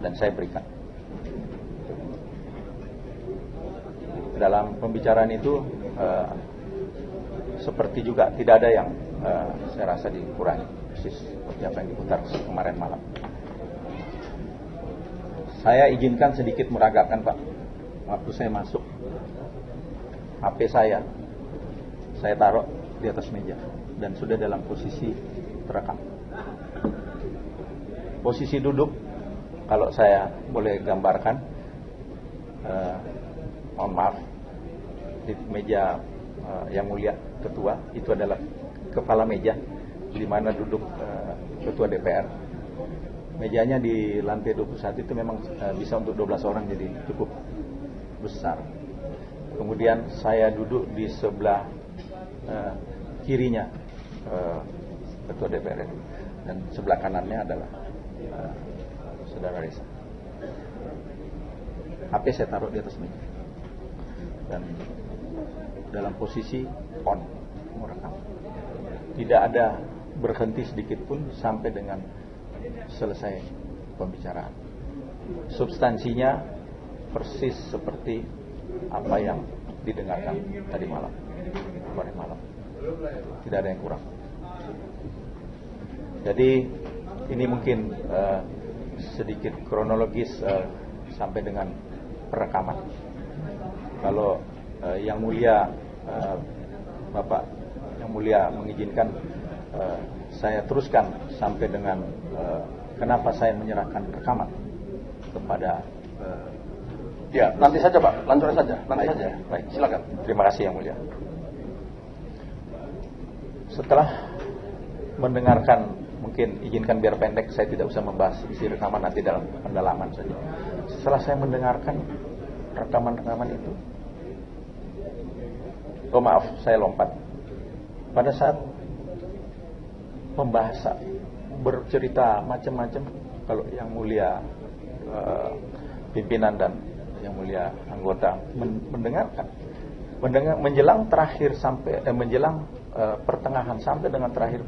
dan saya berikan. Dalam pembicaraan itu seperti juga tidak ada yang saya rasa dikurangi, persis seperti apa yang diputar kemarin malam. Saya izinkan sedikit meragakan, Pak. Waktu saya masuk, HP saya taruh di atas meja dan sudah dalam posisi terekam. Posisi duduk, kalau saya boleh gambarkan, mohon maaf, di meja yang mulia ketua itu adalah kepala meja di mana duduk ketua DPR. Mejanya di lantai 21 itu memang bisa untuk 12 orang, jadi cukup besar. Kemudian saya duduk di sebelah kirinya ketua DPR dan sebelah kanannya adalah Saudara Reza. HP saya taruh di atas meja dan dalam posisi on, merekam. Tidak ada berhenti sedikit pun sampai dengan selesai pembicaraan. Substansinya persis seperti apa yang didengarkan tadi malam, kemarin malam. Tidak ada yang kurang. Jadi ini mungkin sedikit kronologis sampai dengan perekaman. Kalau yang mulia Bapak yang mulia mengizinkan saya teruskan sampai dengan kenapa saya menyerahkan rekaman kepada ya, nanti saja Pak, lanjutkan saja. Nanti saja. Baik, silakan. Terima kasih yang mulia. Setelah mendengarkan, mungkin izinkan biar pendek, saya tidak usah membahas isi rekaman, nanti dalam pendalaman saja. Setelah saya mendengarkan rekaman-rekaman itu, maaf, saya lompat. Pada saat pembahasan bercerita macam-macam, kalau yang mulia pimpinan dan yang mulia anggota mendengarkan, menjelang terakhir sampai menjelang pertengahan sampai dengan terakhir,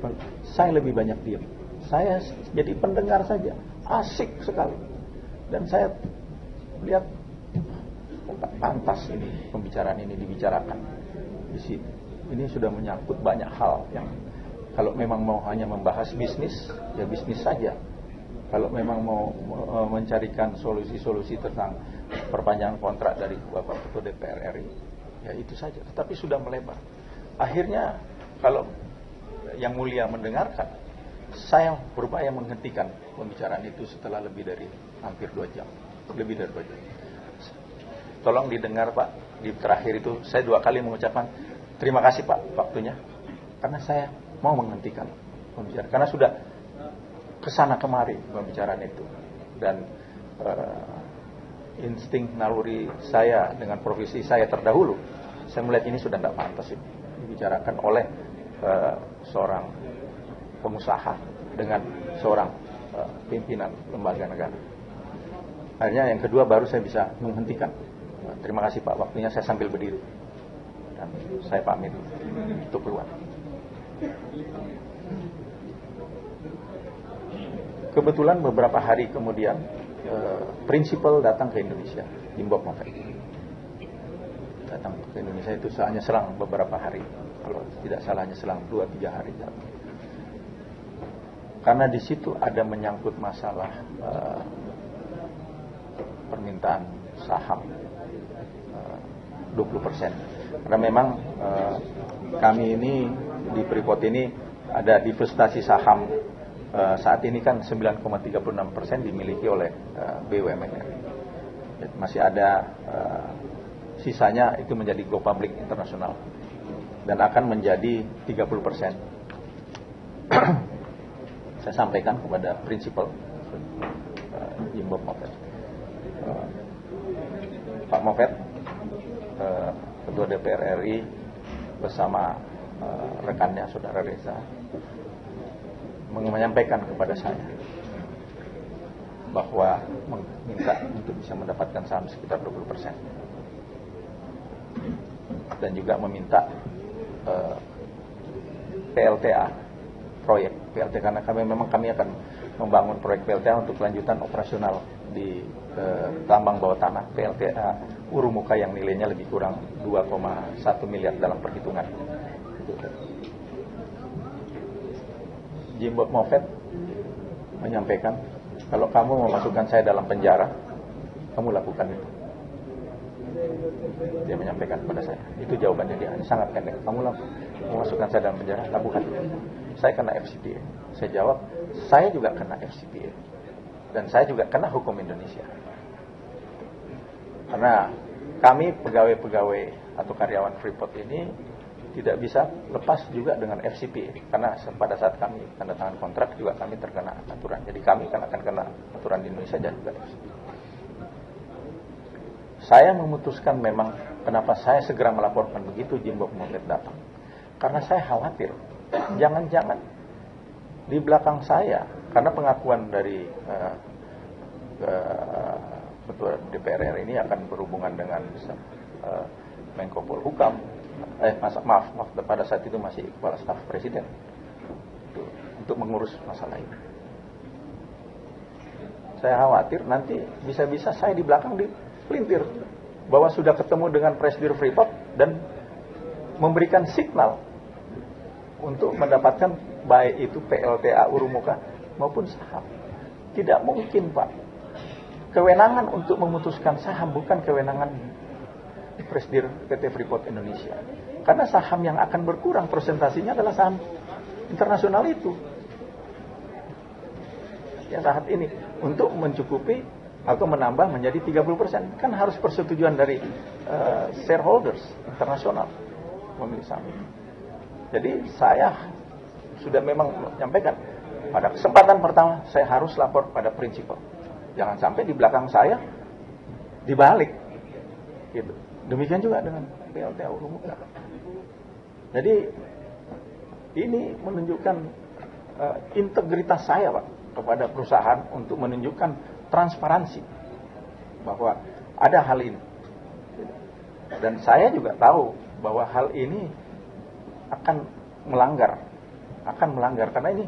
saya lebih banyak diam. Saya jadi pendengar saja, asik sekali. Dan saya lihat pantas ini pembicaraan ini dibicarakan di sini. Ini sudah menyangkut banyak hal yang kalau memang mau hanya membahas bisnis, ya bisnis saja. Kalau memang mau mencarikan solusi-solusi tentang perpanjangan kontrak dari Bapak Ketua DPR RI, ya itu saja. Tetapi sudah melebar. Akhirnya kalau yang mulia mendengarkan, saya berupaya menghentikan pembicaraan itu setelah lebih dari hampir 2 jam. Lebih dari 2 jam. Tolong didengar Pak, di terakhir itu saya 2 kali mengucapkan terima kasih Pak waktunya, karena saya mau menghentikan pembicaraan, karena sudah kesana kemari pembicaraan itu, dan insting naluri saya dengan profesi saya terdahulu, saya melihat ini sudah tidak pantas ini dibicarakan oleh seorang pengusaha dengan seorang pimpinan lembaga negara. Akhirnya yang kedua baru saya bisa menghentikan. Terima kasih Pak waktunya, saya sambil berdiri dan saya pamit untuk keluar. Kebetulan beberapa hari kemudian prinsipal datang ke Indonesia, Jimbo Moffett datang ke Indonesia, itu hanya selang beberapa hari, kalau tidak salah hanya selang 2-3 hari. Karena di situ ada menyangkut masalah permintaan saham 20%. Karena memang kami ini di Freeport ini ada divestasi saham saat ini kan 9,36% dimiliki oleh BUMN. Masih ada sisanya itu menjadi Go Public International dan akan menjadi 30%. Saya sampaikan kepada prinsipal Jimbo Moffett, Pak Moffett, Ketua DPR RI bersama rekannya Saudara Reza menyampaikan kepada saya bahwa meminta untuk bisa mendapatkan saham sekitar 20% dan juga meminta PLTA proyek PLT, karena kami akan membangun proyek PLTA untuk kelanjutan operasional di tambang bawah tanah PLTA Urumuka yang nilainya lebih kurang 2,1 miliar dalam perhitungan. Jim Bob Moffett menyampaikan, kalau kamu memasukkan saya dalam penjara, kamu lakukan itu. Dia menyampaikan kepada saya, itu jawabannya dia, sangat pendek. Kamu memasukkan saya dalam penjara, lakukan itu. Saya kena FCPA. Saya jawab, saya juga kena FCPA. Dan saya juga kena hukum Indonesia. Karena kami pegawai-pegawai atau karyawan Freeport ini tidak bisa lepas juga dengan FCPA. Karena pada saat kami tanda tangan kontrak juga kami terkena aturan. Jadi kami kan akan kena aturan di Indonesia dan juga FCPA. Saya memutuskan memang kenapa saya segera melaporkan begitu Jim Bob Moffett datang. Karena saya khawatir, jangan-jangan di belakang saya, karena pengakuan dari Ketua DPR RI ini akan berhubungan dengan Menko Polhukam, maaf, pada saat itu masih Kepala Staf Presiden untuk mengurus masalah ini. Saya khawatir nanti bisa-bisa saya di belakang dipelintir bahwa sudah ketemu dengan Presidir Freeport dan memberikan signal untuk mendapatkan baik itu PLTA Urumuka maupun saham. Tidak mungkin, Pak. Kewenangan untuk memutuskan saham bukan kewenangan Presidir PT Freeport Indonesia. Karena saham yang akan berkurang persentasinya adalah saham internasional itu. Ya saat ini untuk mencukupi atau menambah menjadi 30%. Kan harus persetujuan dari shareholders internasional memilih saham. Jadi saya sudah memang menyampaikan pada kesempatan pertama saya harus lapor pada prinsipal. Jangan sampai di belakang saya dibalik. Gitu. Demikian juga dengan PLTA Urumuka. Jadi ini menunjukkan integritas saya, Pak, kepada perusahaan untuk menunjukkan transparansi bahwa ada hal ini. Dan saya juga tahu bahwa hal ini akan melanggar karena ini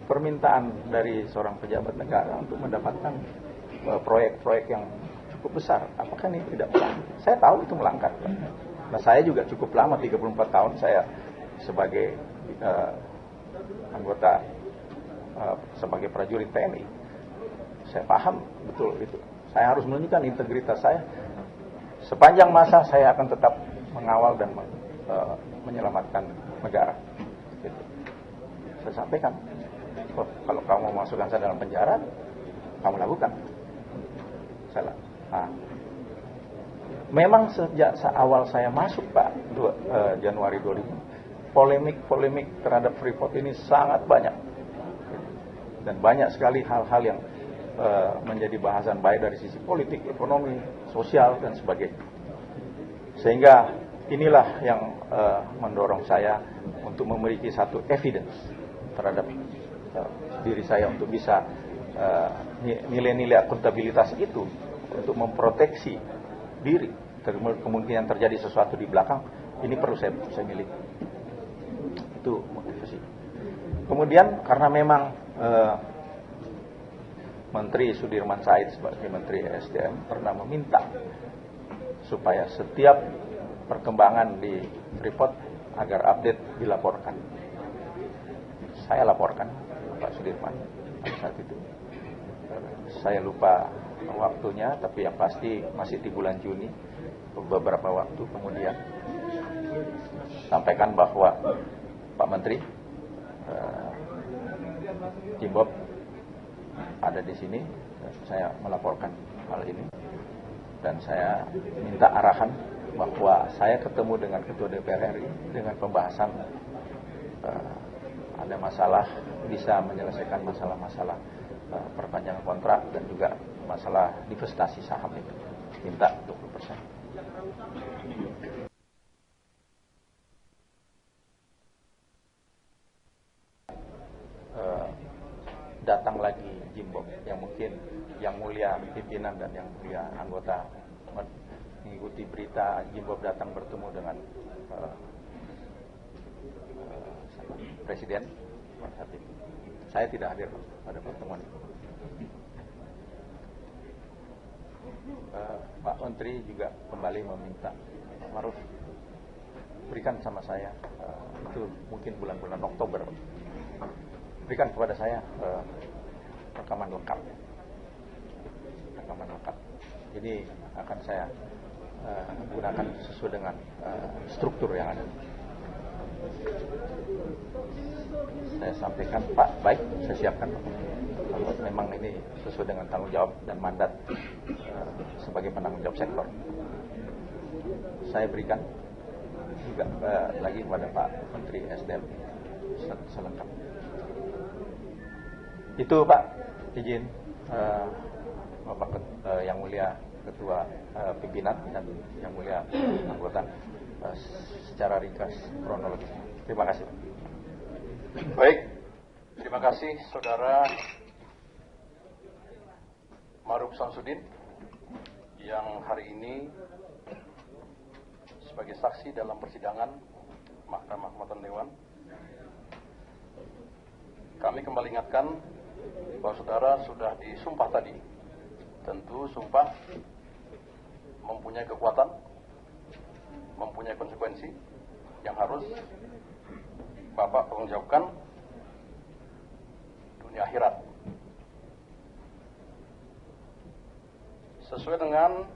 permintaan dari seorang pejabat negara untuk mendapatkan proyek-proyek yang cukup besar. Apakah ini tidak melanggar? Saya tahu itu melanggar. Nah, saya juga cukup lama, 34 tahun saya sebagai anggota sebagai prajurit TNI. Saya paham betul itu. Saya harus menunjukkan integritas saya. Sepanjang masa saya akan tetap mengawal dan menyelamatkan negara. Gitu. Saya sampaikan, kalau kamu masukkan saya dalam penjara, kamu lakukan. Memang sejak awal saya masuk, Pak, Januari 2000, polemik terhadap Freeport ini sangat banyak. Dan banyak sekali hal-hal yang menjadi bahasan baik dari sisi politik, ekonomi, sosial, dan sebagainya. Sehingga inilah yang mendorong saya untuk memiliki satu evidence terhadap diri saya untuk bisa nilai-nilai akuntabilitas itu untuk memproteksi diri dari kemungkinan terjadi sesuatu di belakang. Ini perlu saya miliki. Itu motivasi. Kemudian karena memang Menteri Sudirman Said sebagai Menteri SDM pernah meminta supaya setiap perkembangan di Freeport agar update dilaporkan. Saya laporkan Pak Sudirman pada saat itu. Saya lupa waktunya, tapi yang pasti masih di bulan Juni. Beberapa waktu kemudian sampaikan bahwa Pak Menteri Jim Bob ada di sini. Saya melaporkan hal ini dan saya minta arahan bahwa saya ketemu dengan Ketua DPR RI dengan pembahasan ada masalah, bisa menyelesaikan masalah-masalah perpanjangan kontrak dan juga masalah divestasi saham itu. Minta 20%. Datang lagi Jim Bob yang mungkin yang mulia pimpinan dan yang mulia anggota mengikuti berita Jim Bob datang bertemu dengan Presiden pada saat itu. saya tidak hadir pada pertemuan itu. Pak Menteri juga kembali meminta Maruf berikan sama saya, itu mungkin bulan-bulan Oktober, berikan kepada saya rekaman lengkap. Ini akan saya gunakan sesuai dengan struktur yang ada. Saya sampaikan, Pak, baik, saya siapkan. Kalau memang ini sesuai dengan tanggung jawab dan mandat sebagai penanggung jawab sektor, saya berikan juga lagi kepada Pak Menteri SDM selengkap. Itu Pak, izin Bapak yang mulia Ketua Pimpinan dan yang mulia anggota secara ringkas kronologis. Terima kasih. Baik, terima kasih Saudara Maruf Samsudin yang hari ini sebagai saksi dalam persidangan Mahkamah Kehormatan Dewan. Kami kembali ingatkan bahwa saudara sudah disumpah tadi. Tentu sumpah mempunyai kekuatan, mempunyai konsekuensi yang harus Bapak pertanggungjawabkan dunia akhirat. Sesuai dengan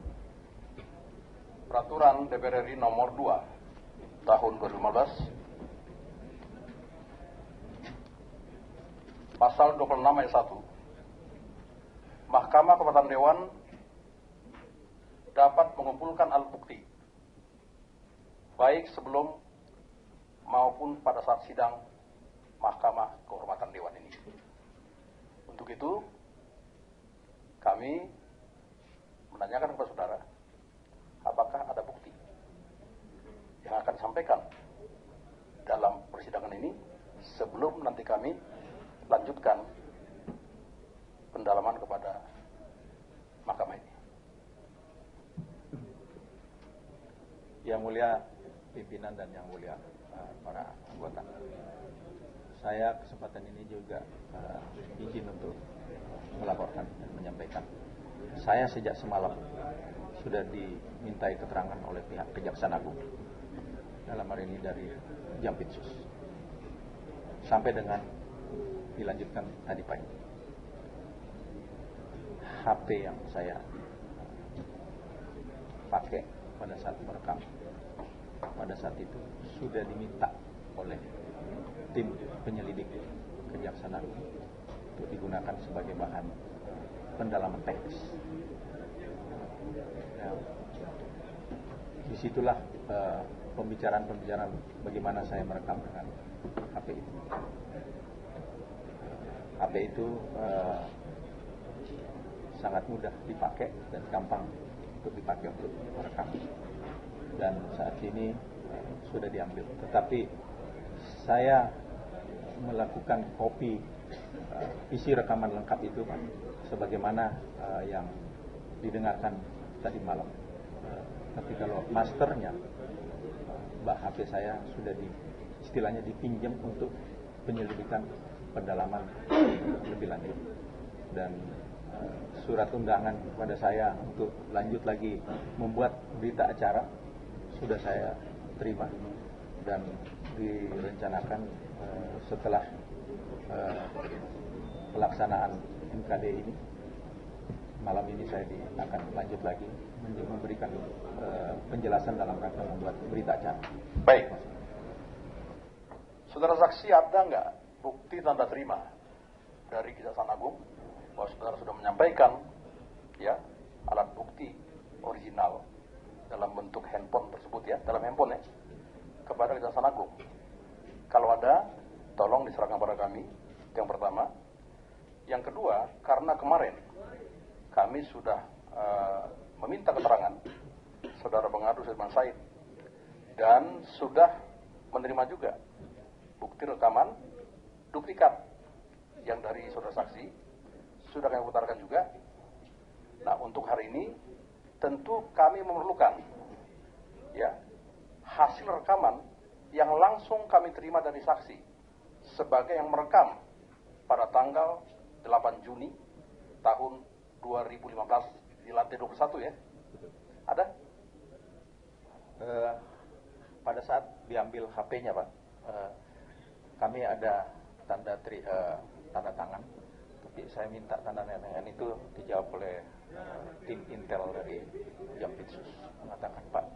Peraturan DPR RI nomor 2 tahun 2015, pasal 26 ayat 1, Mahkamah Kehormatan Dewan dapat mengumpulkan alat bukti baik sebelum maupun pada saat sidang Mahkamah Kehormatan Dewan ini. Untuk itu, kami menanyakan kepada saudara, apakah ada bukti yang akan disampaikan dalam persidangan ini sebelum nanti kami lanjutkan pendalaman kepada mahkamah ini. Yang mulia pimpinan dan yang mulia para anggota, saya kesempatan ini juga izin untuk melaporkan dan menyampaikan. Saya sejak semalam sudah dimintai keterangan oleh pihak Kejaksaan Agung, dalam hari ini dari Jampitsus, sampai dengan dilanjutkan tadi pagi. HP yang saya pakai pada saat merekam, pada saat itu sudah diminta oleh tim penyelidik Kejaksaan Agung untuk digunakan sebagai bahan pendalaman teknis. Ya, disitulah pembicaraan bagaimana saya merekam dengan HP itu. HP itu sangat mudah dipakai dan gampang untuk dipakai untuk merekam. Dan saat ini sudah diambil. Tetapi saya melakukan kopi isi rekaman lengkap itu, Pak, sebagaimana yang didengarkan tadi malam. Tapi kalau masternya, HP saya sudah istilahnya dipinjam untuk penyelidikan pendalaman lebih lanjut. Dan surat undangan kepada saya untuk lanjut lagi membuat berita acara sudah saya terima, dan direncanakan setelah pelaksanaan MKD ini malam ini saya akan lanjut lagi memberikan penjelasan dalam rangka membuat berita acara. Baik, saudara saksi, ada nggak bukti tanda terima dari Kejaksaan Agung bahwa saudara sudah menyampaikan ya alat bukti original dalam bentuk handphone tersebut, ya, dalam handphone ya, kepada Kejaksaan Agung? Kalau ada, tolong diserahkan kepada kami. Yang pertama. Yang kedua, karena kemarin kami sudah meminta keterangan saudara pengadu Sudirman Said dan sudah menerima juga bukti rekaman duplikat yang dari saudara saksi sudah kami putarkan juga. Nah, untuk hari ini tentu kami memerlukan ya hasil rekaman yang langsung kami terima dari saksi sebagai yang merekam pada tanggal 8 Juni tahun 2015 di lantai 21 ya? Ada? Pada saat diambil HP-nya Pak, kami ada tanda tangan, tapi saya minta tanda tangan itu dijawab oleh tim intel dari Jampitsus, mengatakan Pak,